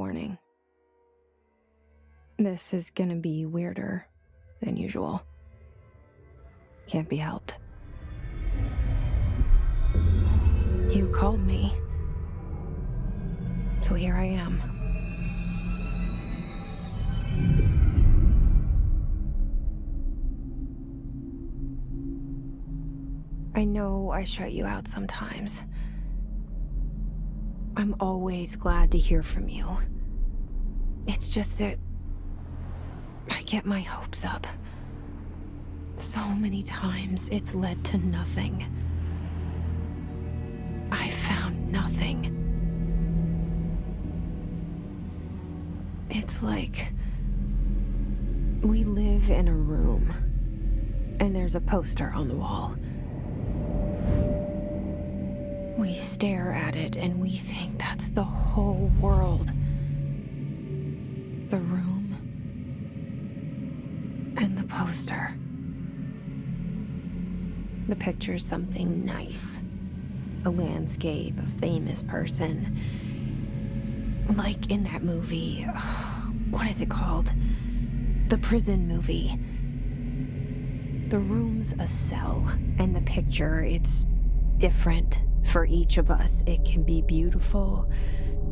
warning. This is gonna be weirder than usual. Can't be helped. You called me. So here I am. I know I shut you out sometimes. I'm always glad to hear from you. It's just that I get my hopes up. So many times it's led to nothing. I found nothing. It's like we live in a room, and there's a poster on the wall. We stare at it and we think that's the whole world. The room and the poster. The picture's something nice. A landscape, a famous person. Like in that movie, what is it called? The prison movie. The room's a cell, and the picture, it's different for each of us. It can be beautiful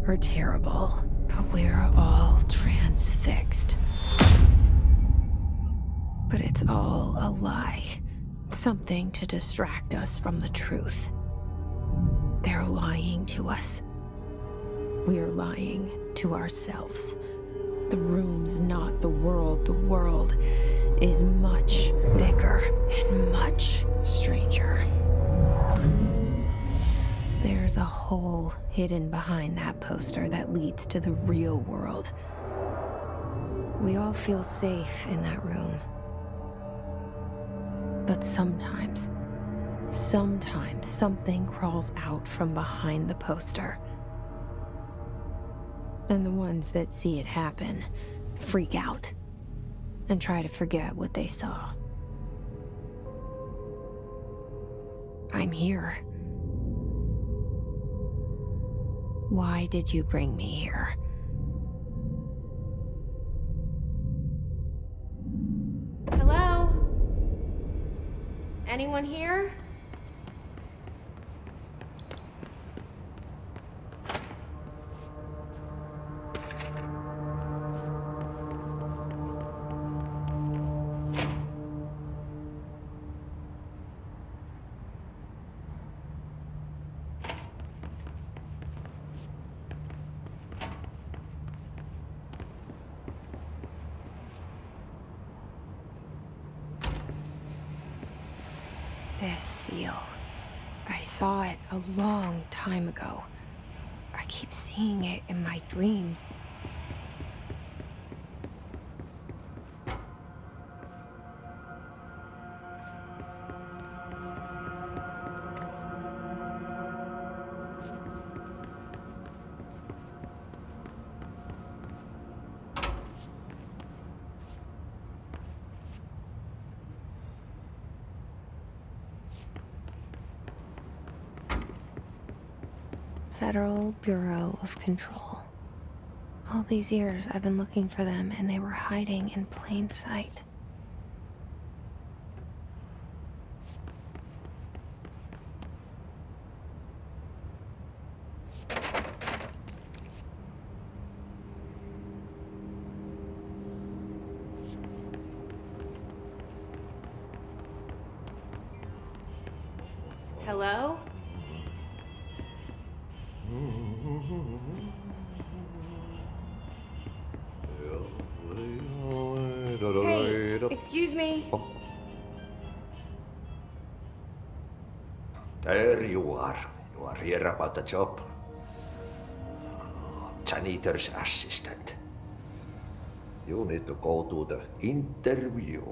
or terrible, but we're all transfixed. But it's all a lie. Something to distract us from the truth. They're lying to us. We're lying to ourselves. The room's not the world. The world is much bigger and much stranger. There's a hole hidden behind that poster that leads to the real world. We all feel safe in that room. But sometimes something crawls out from behind the poster. And the ones that see it happen freak out and try to forget what they saw. I'm here. Why did you bring me here? Hello? Anyone here? This seal. I saw it a long time ago. I keep seeing it in my dreams. Federal Bureau of Control. All these years I've been looking for them, and they were hiding in plain sight. Hello? Hey, excuse me. Oh. There you are. You are here about the job. Janitor's assistant. You need to go to the interview.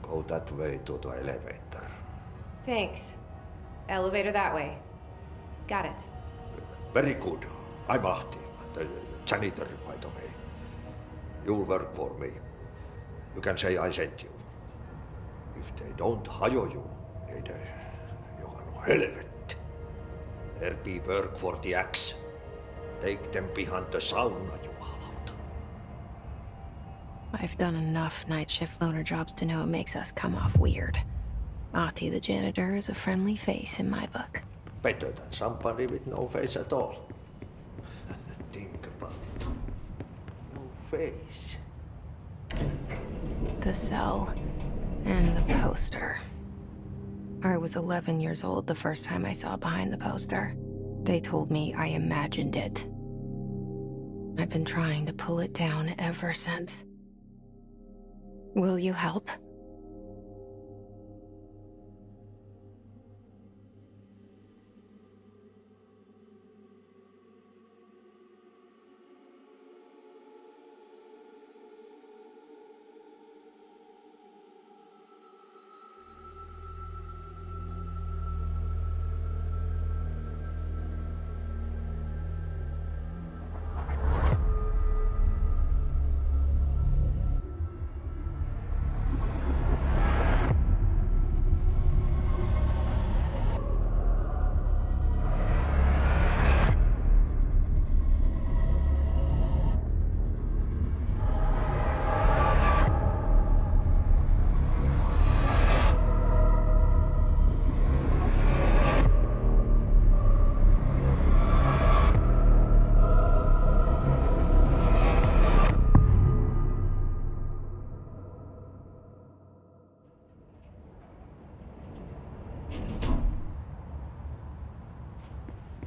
Go that way to the elevator. Thanks. Elevator that way. Got it. Very good. I'm Ahti, the janitor, by the way. You'll work for me. You can say I sent you. If they don't hire you, you are no helvet. There be work for the axe. Take them behind the sauna, jumalauta. I've done enough night shift loner jobs to know it makes us come off weird. Ahti the janitor is a friendly face in my book. Better than somebody with no face at all. Think about it. No face. The cell and the poster. I was 11 years old the first time I saw behind the poster. They told me I imagined it. I've been trying to pull it down ever since. Will you help?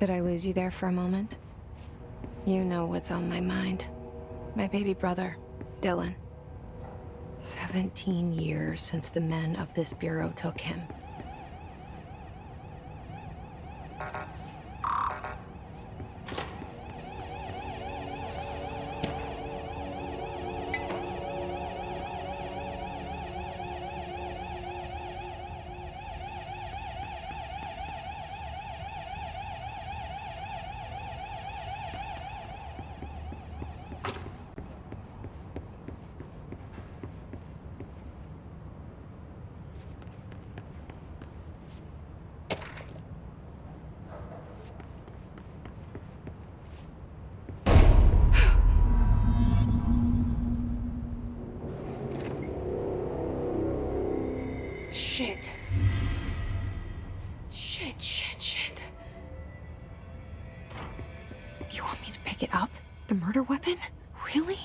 Did I lose you there for a moment? You know what's on my mind. My baby brother, Dylan. 17 years since the men of this bureau took him. Shit. Shit. You want me to pick it up? The murder weapon? Really?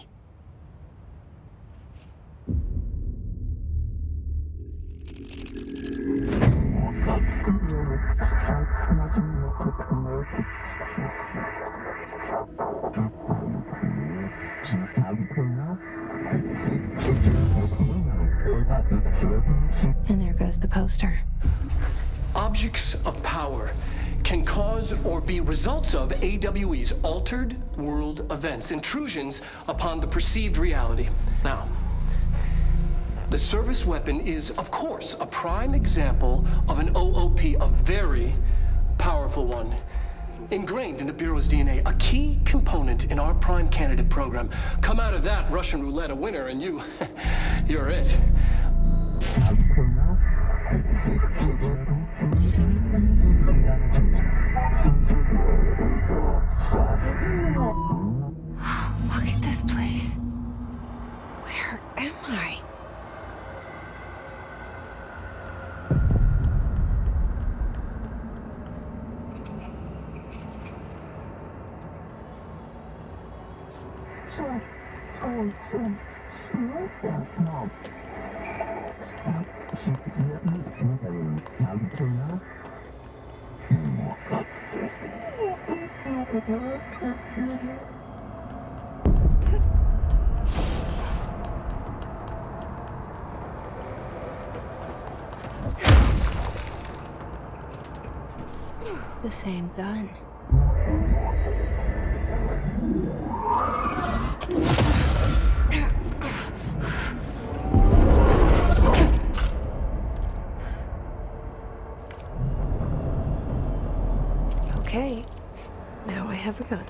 And there goes the poster. Objects of power can cause or be results of AWE's altered world events, intrusions upon the perceived reality. Now, the service weapon is, of course, a prime example of an OOP, a very powerful one. Ingrained in the Bureau's DNA, a key component in our prime candidate program. Come out of that Russian roulette a winner and you're it. Look at this place. Where am I? The same gun. Okay, now I have a gun.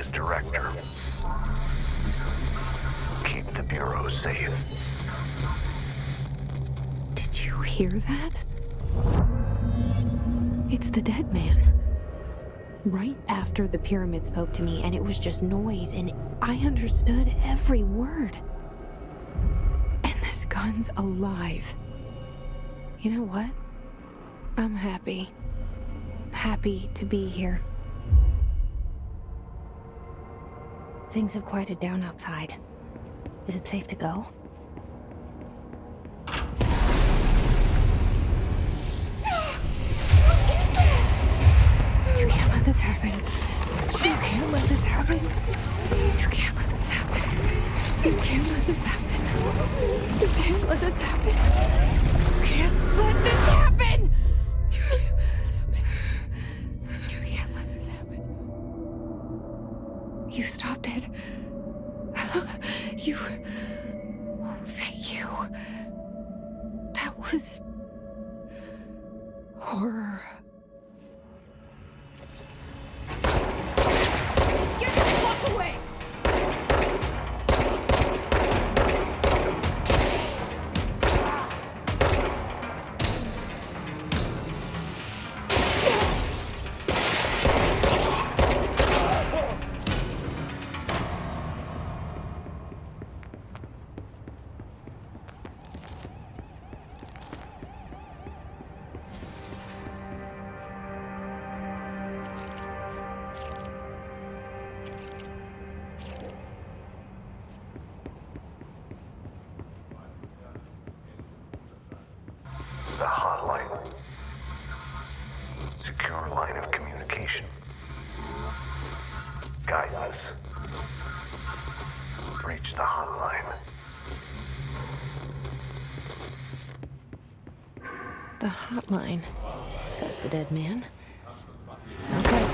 as director. Keep the Bureau safe. Did you hear that? It's the dead man. Right after the pyramid spoke to me, and it was just noise, and I understood every word. And this gun's alive. You know what? I'm happy. Happy to be here. Things have quieted down outside. Is it safe to go? You can't let this happen. You can't let this happen. You can't let this happen. You can't let this happen. You can't let this happen. You can't let this happen. You can't let this happen. You can't let this happen. You stopped it. You... Oh, thank you. That was... horror. Get the fuck away! The hotline. Secure line of communication. Guidance. Reach the hotline. The hotline, says the dead man. Okay.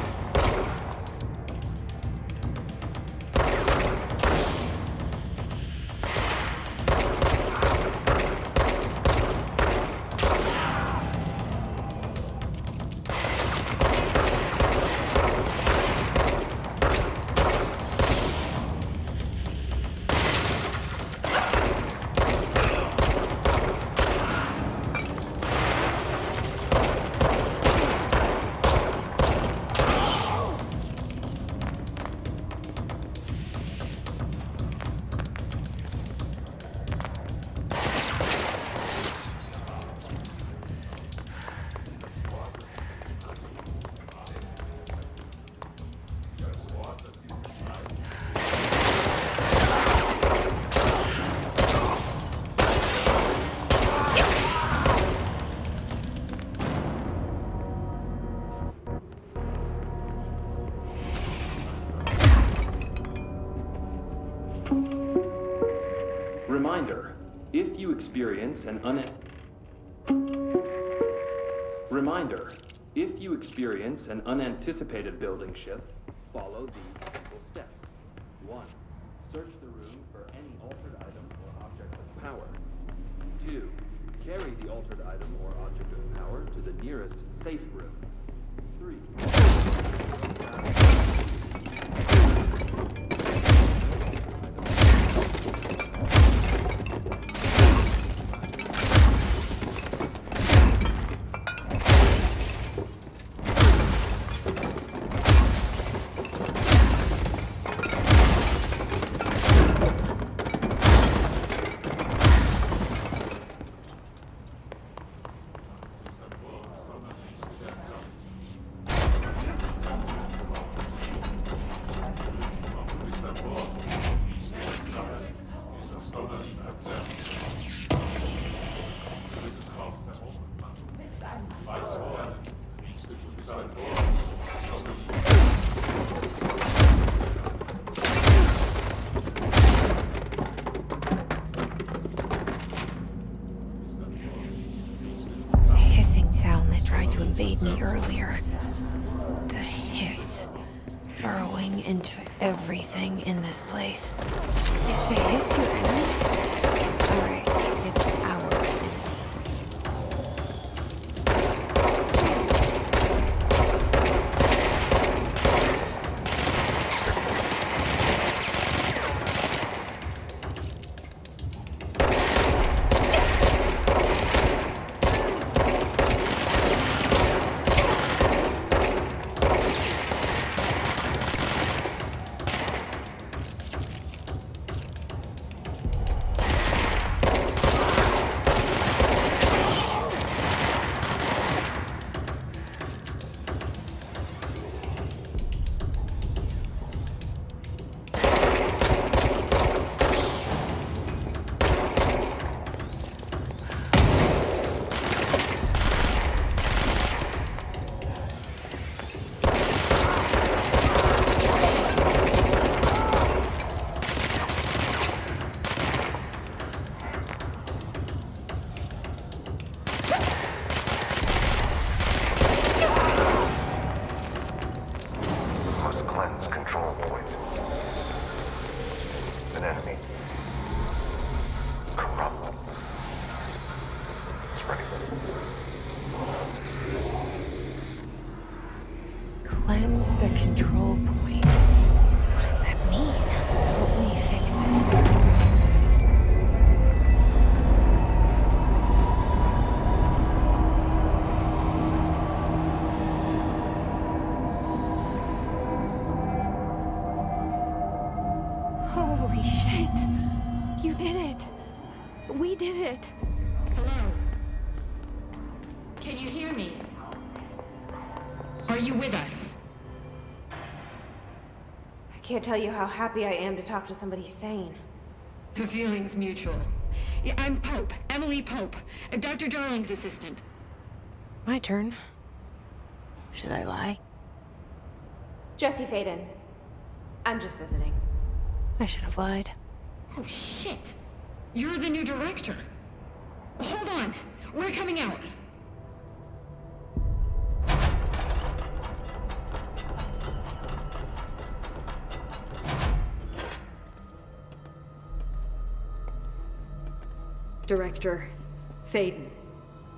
Reminder, if you experience an unanticipated building shift, follow these simple steps. 1. Search the room for any altered item or objects of power. 2. Carry the altered item or object of power to the nearest safe room. 3. Invade me earlier. The hiss burrowing into everything in this place. Is the hiss your enemy? Alright, it's our enemy. must cleanse control points. An enemy. Corrupt. Spreading. Cleanse the control point. What does that mean? Help me fix it. Holy shit! You did it! We did it! Hello? Can you hear me? Are you with us? I can't tell you how happy I am to talk to somebody sane. The feeling's mutual. Yeah, I'm Pope, Emily Pope, Dr. Darling's assistant. My turn. Should I lie? Jesse Faden. I'm just visiting. I should have lied. Oh, shit. You're the new director. Hold on. We're coming out. Director Faden.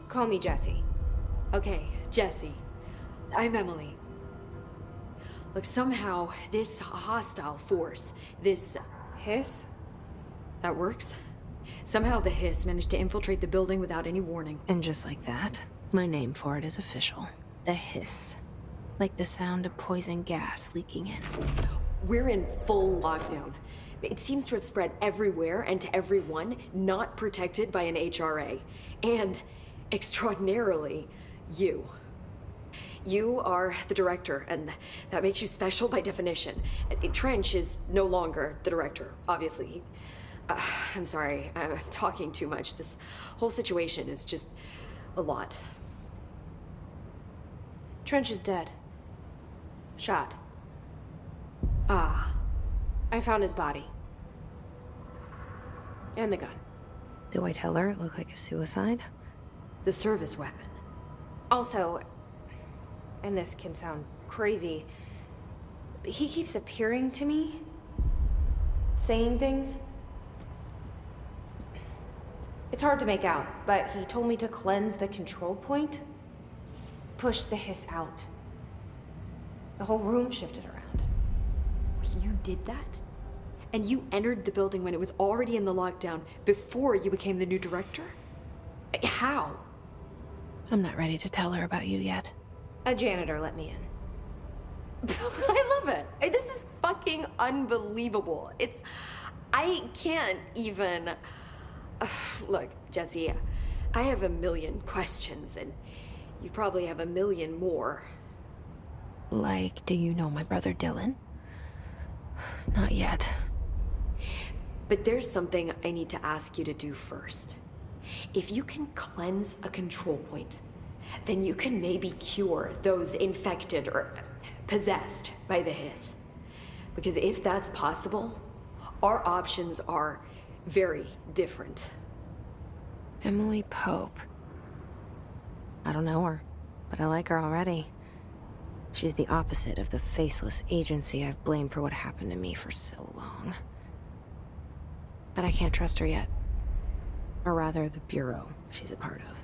Call me Jesse. Okay, Jesse. I'm Emily. Look, somehow this hostile force, this... Hiss? that works? Somehow the hiss managed to infiltrate the building without any warning. And just like that, my name for it is official. The hiss. Like the sound of poison gas leaking in. We're in full lockdown. It seems to have spread everywhere and to everyone not protected by an HRA. And, extraordinarily, you. You are the director, and that makes you special by definition. Trench is no longer the director, obviously. I'm sorry, I'm talking too much. This whole situation is just a lot. Trench is dead. Shot. Ah. I found his body. And the gun. Do I tell her it looked like a suicide? The service weapon. Also, and this can sound crazy, but he keeps appearing to me, saying things. It's hard to make out, but he told me to cleanse the control point, push the hiss out. The whole room shifted around. You did that? And you entered the building when it was already in the lockdown before you became the new director? How? I'm not ready to tell her about you yet. A janitor let me in. I love it. This is fucking unbelievable. I can't even... Look, Jesse, I have a million questions, and you probably have a million more. Like, do you know my brother Dylan? Not yet. But there's something I need to ask you to do first. If you can cleanse a control point, then you can maybe cure those infected or possessed by the hiss. Because if that's possible, our options are very different. Emily Pope. I don't know her, but I like her already. She's the opposite of the faceless agency I've blamed for what happened to me for so long. But I can't trust her yet. Or rather, the bureau she's a part of.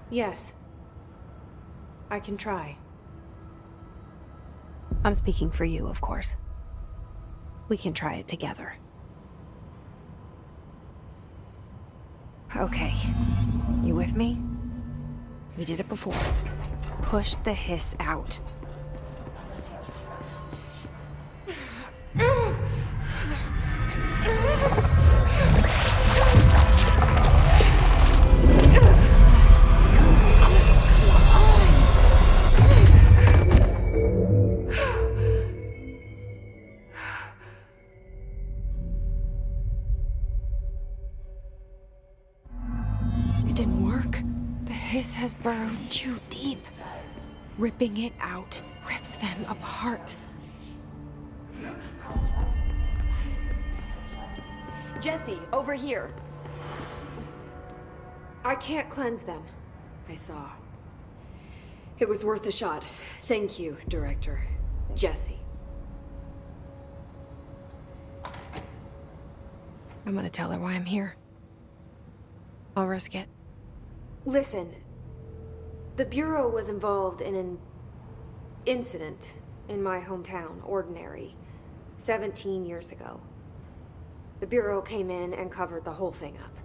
Yes. I can try. I'm speaking for you, of course. We can try it together. Okay. You with me? We did it before. Push the hiss out. It didn't work. The hiss has burrowed too deep. Ripping it out rips them apart. Jesse, over here. I can't cleanse them. I saw. It was worth a shot. Thank you, Director. Jesse. I'm gonna tell her why I'm here. I'll risk it. Listen, the Bureau was involved in an incident in my hometown, Ordinary, 17 years ago. The Bureau came in and covered the whole thing up.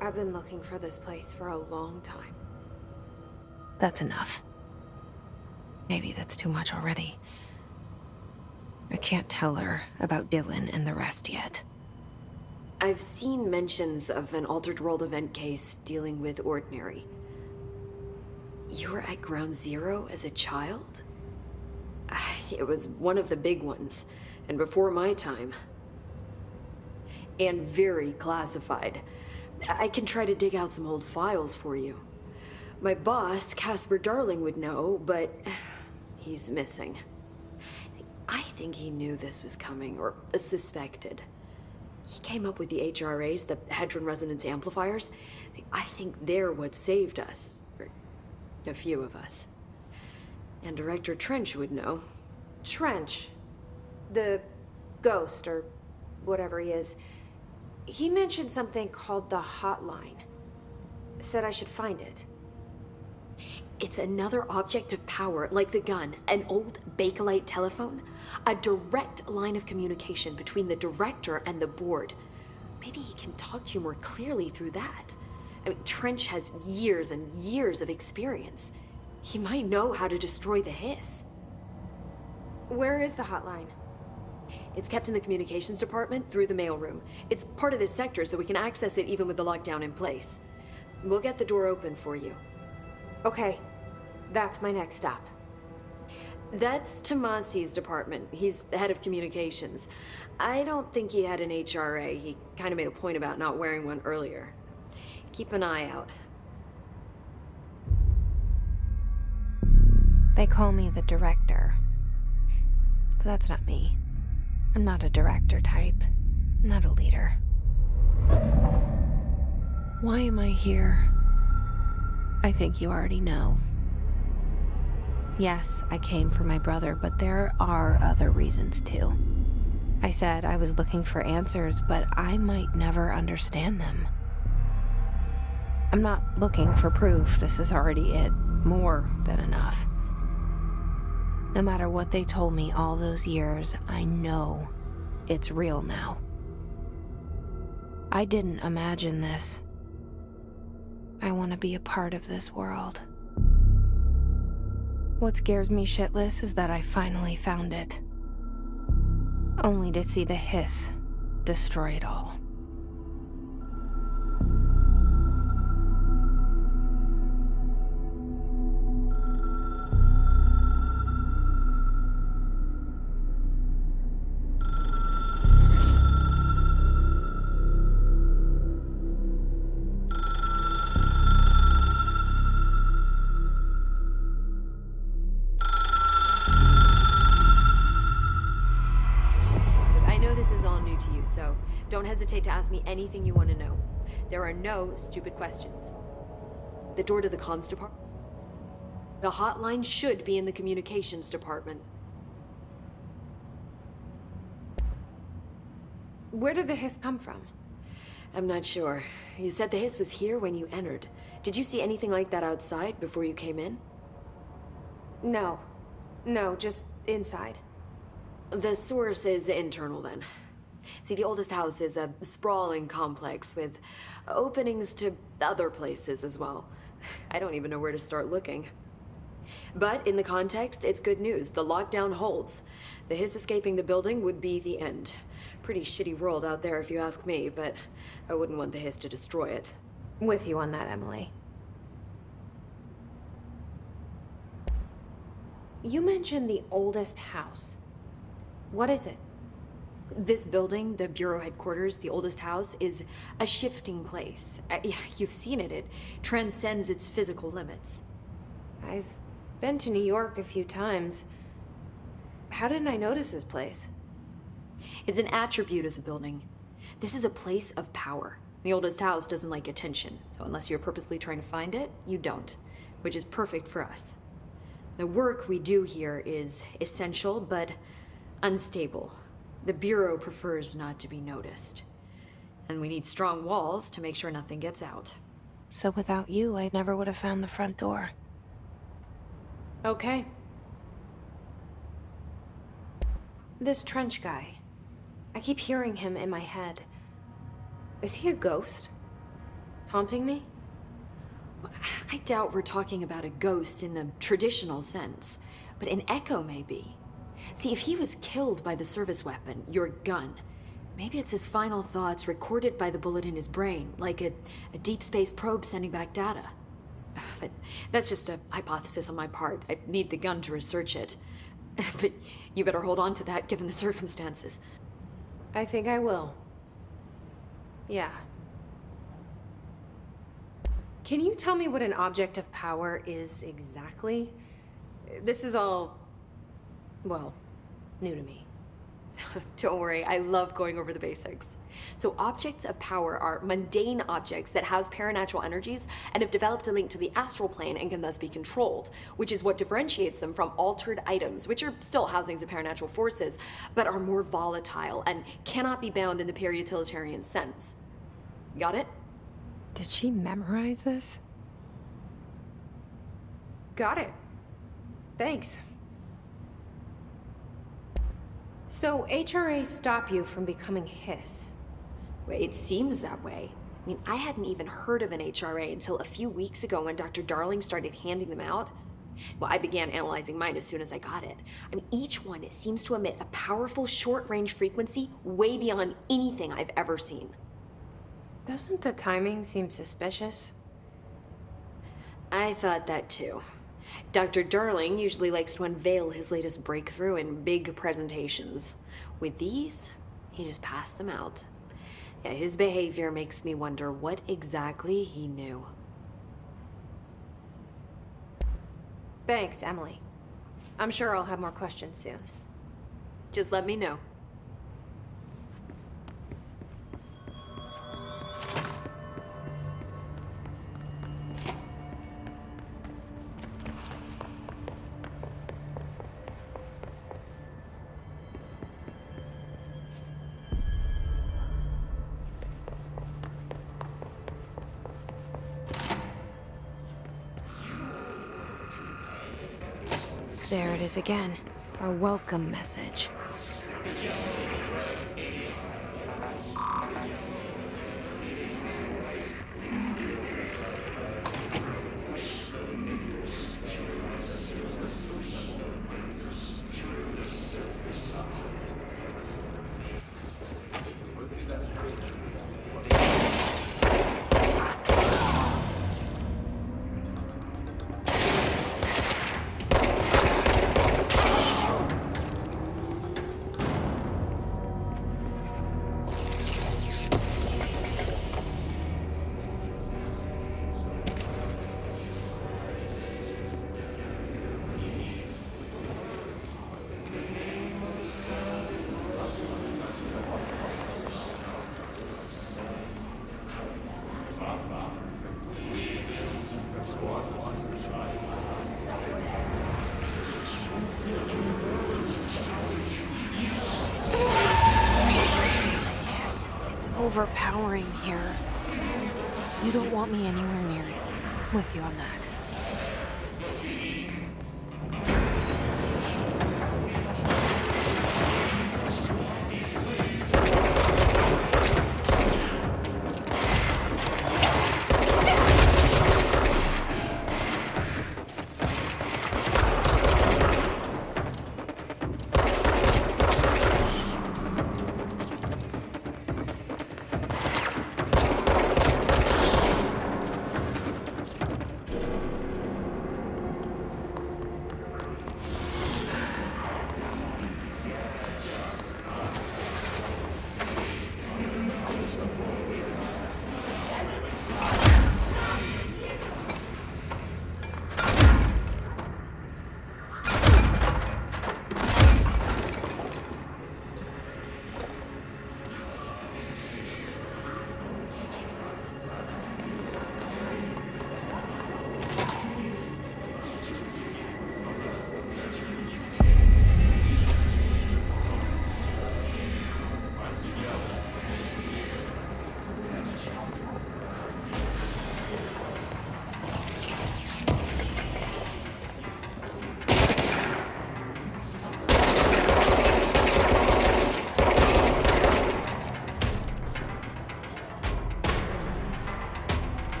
I've been looking for this place for a long time. That's enough. Maybe that's too much already. I can't tell her about Dylan and the rest yet. I've seen mentions of an Altered World event case dealing with Ordinary. You were at Ground Zero as a child? It was one of the big ones, and before my time. And very classified. I can try to dig out some old files for you. My boss, Casper Darling, would know, but he's missing. I think he knew this was coming, or suspected. He came up with the HRAs, the Hadron Resonance Amplifiers. I think they're what saved us. Or a few of us. And Director Trench would know. Trench, the ghost, or whatever he is, he mentioned something called the Hotline. Said I should find it. It's another object of power, like the gun, an old Bakelite telephone, a direct line of communication between the director and the board. Maybe he can talk to you more clearly through that. I mean, Trench has years and years of experience. He might know how to destroy the hiss. Where is the hotline? It's kept in the communications department through the mailroom. It's part of this sector, so we can access it even with the lockdown in place. We'll get the door open for you. Okay, that's my next stop. That's Tomasi's department. He's the head of communications. I don't think he had an HRA. He kind of made a point about not wearing one earlier. Keep an eye out. They call me the director. But that's not me. I'm not a director type. I'm not a leader. Why am I here? I think you already know. Yes, I came for my brother, but there are other reasons too. I said I was looking for answers, but I might never understand them. I'm not looking for proof. This is already it. More than enough. No matter what they told me all those years, I know it's real now. I didn't imagine this. I want to be a part of this world. What scares me shitless is that I finally found it. Only to see the hiss destroy it all. So don't hesitate to ask me anything you want to know. There are no stupid questions. The door to the comms department? The hotline should be in the communications department. Where did the hiss come from? I'm not sure. You said the hiss was here when you entered. Did you see anything like that outside before you came in? No. No, just inside. The source is internal then. See, the oldest house is a sprawling complex with openings to other places as well. I don't even know where to start looking. But in the context, it's good news. The lockdown holds. The hiss escaping the building would be the end. Pretty shitty world out there if you ask me, but I wouldn't want the hiss to destroy it. With you on that, Emily. You mentioned the oldest house. What is it? This building, the Bureau headquarters, the oldest house, is a shifting place. You've seen it. It transcends its physical limits. I've been to New York a few times. How didn't I notice this place? It's an attribute of the building. This is a place of power. The oldest house doesn't like attention, so unless you're purposely trying to find it, you don't, which is perfect for us. The work we do here is essential, but unstable. The Bureau prefers not to be noticed. And we need strong walls to make sure nothing gets out. So without you, I never would have found the front door. Okay. This Trench guy. I keep hearing him in my head. Is he a ghost? Haunting me? I doubt we're talking about a ghost in the traditional sense, but an echo maybe. See, if he was killed by the service weapon, your gun, maybe it's his final thoughts recorded by the bullet in his brain, like a deep space probe sending back data. But that's just a hypothesis on my part. I need the gun to research it. But you better hold on to that given the circumstances. I think I will. Yeah. Can you tell me what an object of power is exactly? This is all, well, new to me. Don't worry, I love going over the basics. So objects of power are mundane objects that house paranatural energies and have developed a link to the astral plane and can thus be controlled, which is what differentiates them from altered items, which are still housings of paranatural forces, but are more volatile and cannot be bound in the peri-utilitarian sense. Got it? Did she memorize this? Got it. Thanks. So HRA stop you from becoming Hiss? Well, it seems that way. I mean, I hadn't even heard of an HRA until a few weeks ago when Dr. Darling started handing them out. Well, I began analyzing mine as soon as I got it. I mean, each one seems to emit a powerful short-range frequency way beyond anything I've ever seen. Doesn't the timing seem suspicious? I thought that too. Dr. Darling usually likes to unveil his latest breakthrough in big presentations. With these, he just passed them out. Yeah, his behavior makes me wonder what exactly he knew. Thanks, Emily. I'm sure I'll have more questions soon. Just let me know. There it is again. Our welcome message. Overpowering here. You don't want me anywhere near it. With you on that.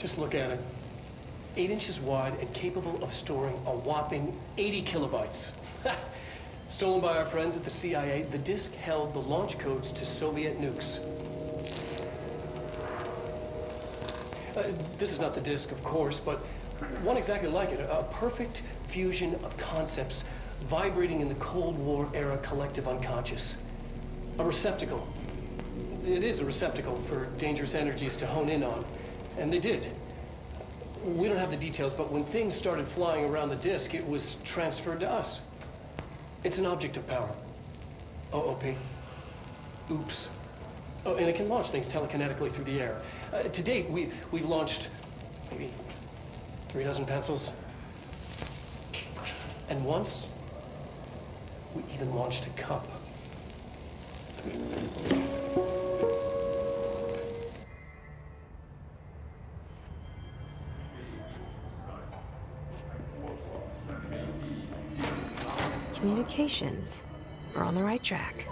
Just look at it. 8 inches wide and capable of storing a whopping 80 kilobytes. Stolen by our friends at the CIA, the disk held the launch codes to Soviet nukes. This is not the disk, of course, but one exactly like it. A perfect fusion of concepts vibrating in the Cold War era collective unconscious. A receptacle. It is a receptacle for dangerous energies to hone in on. And they did. We don't have the details, but when things started flying around the disk, it was transferred to us. It's an object of power. OOP. Oops. Oh, and it can launch things telekinetically through the air. To date, we've launched maybe 3 dozen pencils. And once, we even launched a cup. Communications. We're on the right track.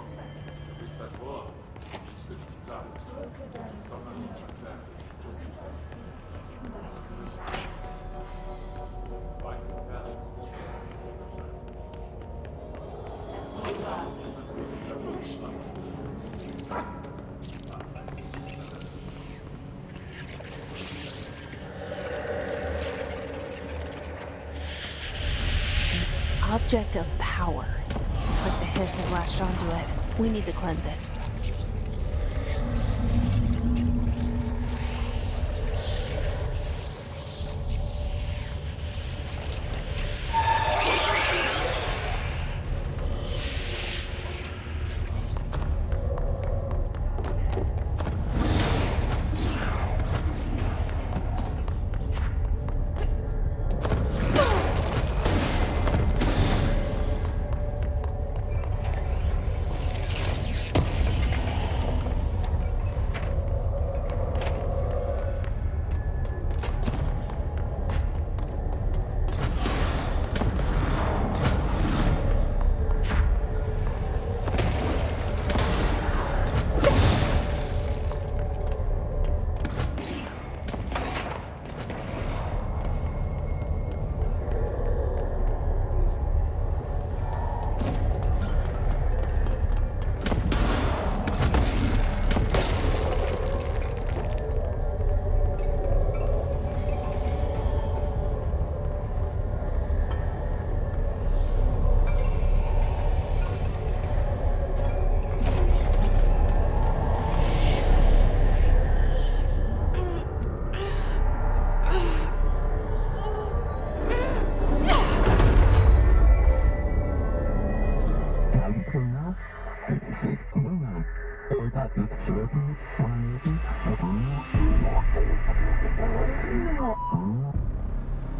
Object of power. Looks like the hiss had latched onto it. We need to cleanse it.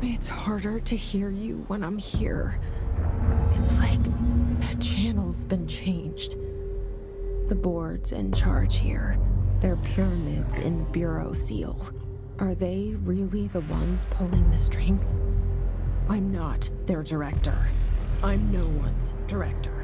It's harder to hear you when I'm here. It's like the channel's been changed. The board's in charge here. They're pyramids in the Bureau seal. Are they really the ones pulling the strings? I'm not their director. I'm no one's director.